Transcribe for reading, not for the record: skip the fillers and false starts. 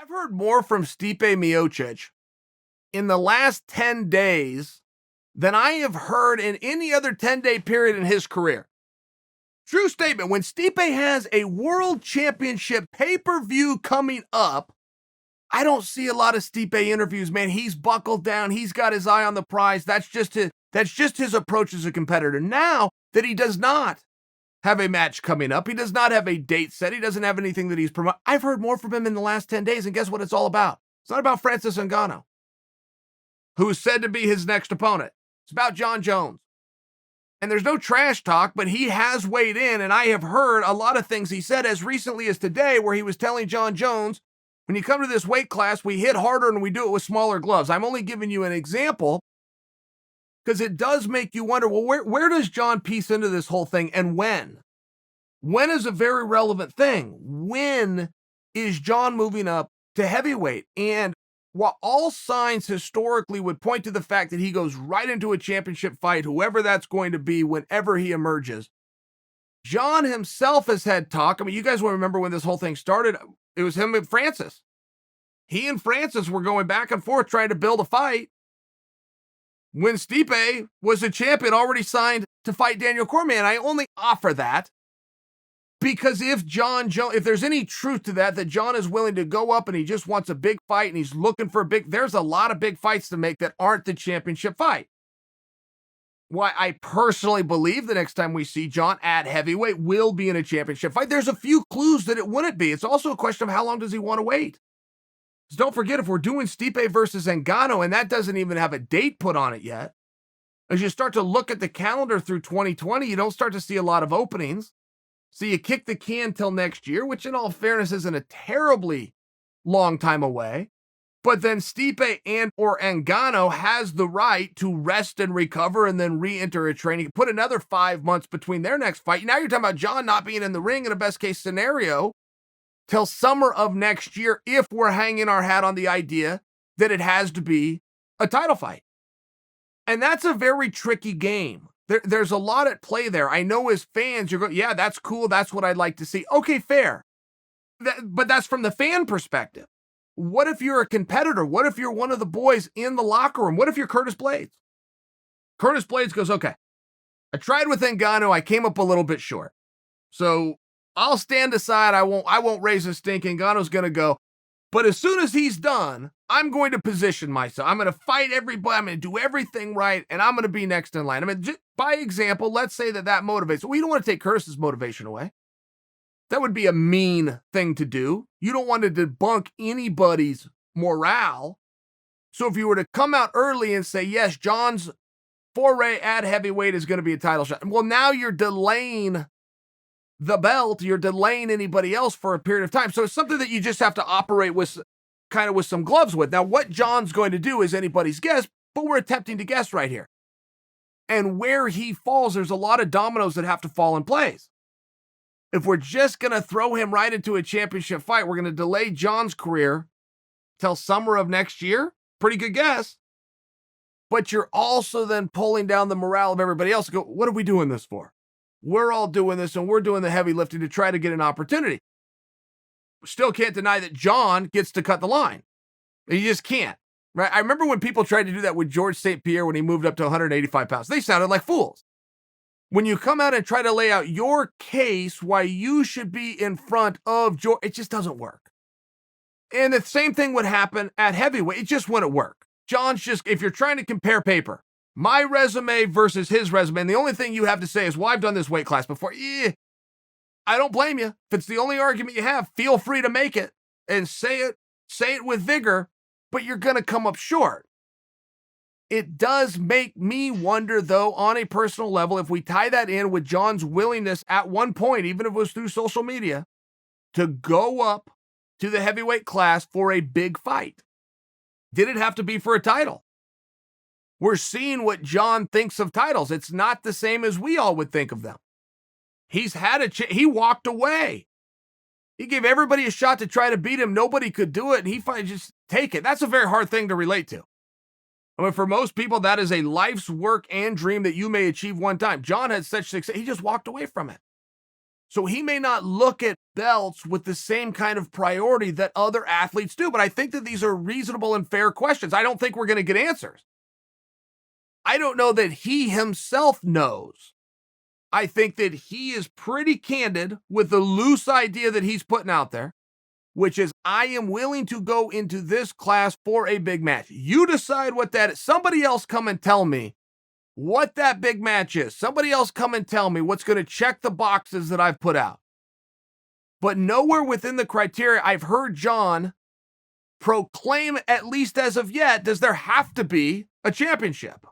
I've heard more from Stipe Miocic in the last 10 days than I have heard in any other 10-day period in his career. True statement. When Stipe has a world championship pay-per-view coming up, I don't see a lot of Stipe interviews, man. He's buckled down. He's got his eye on the prize. That's just his approach as a competitor. Now that he does not have a match coming up, he does not have a date set, he doesn't have anything that he's promoting. I've heard more from him in the last 10 days, and guess what it's all about? It's not about Francis Ngannou, who is said to be his next opponent. It's about Jon Jones. And there's no trash talk, but he has weighed in, and I have heard a lot of things he said as recently as today, where he was telling Jon Jones, when you come to this weight class, we hit harder and we do it with smaller gloves. I'm only giving you an example because it does make you wonder, well, where does Jon piece into this whole thing, and when? When is a very relevant thing. When is Jon moving up to heavyweight? And while all signs historically would point to the fact that he goes right into a championship fight, whoever that's going to be, whenever he emerges, Jon himself has had talk. I mean, you guys will remember when this whole thing started. It was him and Francis. He and Francis were going back and forth trying to build a fight when Stipe was a champion already signed to fight Daniel Cormier. And I only offer that because if there's any truth to that Jon is willing to go up and he just wants a big fight and he's looking for there's a lot of big fights to make that aren't the championship fight. Why I personally believe the next time we see Jon at heavyweight will be in a championship fight. There's a few clues that it wouldn't be. It's also a question of how long does he want to wait? Because don't forget, if we're doing Stipe versus Ngannou, and that doesn't even have a date put on it yet, as you start to look at the calendar through 2020, you don't start to see a lot of openings. So you kick the can till next year, which in all fairness isn't a terribly long time away. But then Stipe or Ngannou has the right to rest and recover and then re-enter a training. Put another 5 months between their next fight. Now you're talking about Jon not being in the ring in a best case scenario till summer of next year, if we're hanging our hat on the idea that it has to be a title fight. And that's a very tricky game. There's a lot at play there. I know as fans, you're going, yeah, that's cool. That's what I'd like to see. Okay, fair. But that's from the fan perspective. What if you're a competitor? What if you're one of the boys in the locker room? What if you're Curtis Blades? Curtis Blades goes, okay, I tried with Ngannou. I came up a little bit short. So I'll stand aside. I won't raise a stink. Ngannou's going to go. But as soon as he's done, I'm going to position myself. I'm going to fight everybody. I'm going to do everything right. And I'm going to be next in line. I mean, just by example, let's say that motivates. We don't want to take Curtis's motivation away. That would be a mean thing to do. You don't want to debunk anybody's morale. So if you were to come out early and say, yes, Jon's foray at heavyweight is going to be a title shot. Well, now you're delaying the belt. You're delaying anybody else for a period of time. So it's something that you just have to operate with some gloves with. Now, what Jon's going to do is anybody's guess, but we're attempting to guess right here. And where he falls, there's a lot of dominoes that have to fall in place. If we're just going to throw him right into a championship fight, we're going to delay Jon's career till summer of next year. Pretty good guess. But you're also then pulling down the morale of everybody else. Go, what are we doing this for? We're all doing this, and we're doing the heavy lifting to try to get an opportunity. Still can't deny that Jon gets to cut the line. You just can't. Right? I remember when people tried to do that with George St. Pierre when he moved up to 185 pounds. They sounded like fools. When you come out and try to lay out your case why you should be in front of George, it just doesn't work. And the same thing would happen at heavyweight. It just wouldn't work. Jon's just, if you're trying to compare paper, my resume versus his resume, and the only thing you have to say is, well, I've done this weight class before. I don't blame you. If it's the only argument you have, feel free to make it and say it with vigor, but you're going to come up short. It does make me wonder, though, on a personal level, if we tie that in with Jon's willingness at one point, even if it was through social media, to go up to the heavyweight class for a big fight. Did it have to be for a title? We're seeing what Jon thinks of titles. It's not the same as we all would think of them. He's had he walked away. He gave everybody a shot to try to beat him. Nobody could do it, and he finally just take it. That's a very hard thing to relate to. I mean, for most people, that is a life's work and dream that you may achieve one time. Jon had such success, he just walked away from it. So he may not look at belts with the same kind of priority that other athletes do. But I think that these are reasonable and fair questions. I don't think we're going to get answers. I don't know that he himself knows. I think that he is pretty candid with the loose idea that he's putting out there, which is, I am willing to go into this class for a big match. You decide what that is. Somebody else come and tell me what that big match is. Somebody else come and tell me what's going to check the boxes that I've put out. But nowhere within the criteria I've heard Jon proclaim, at least as of yet, does there have to be a championship.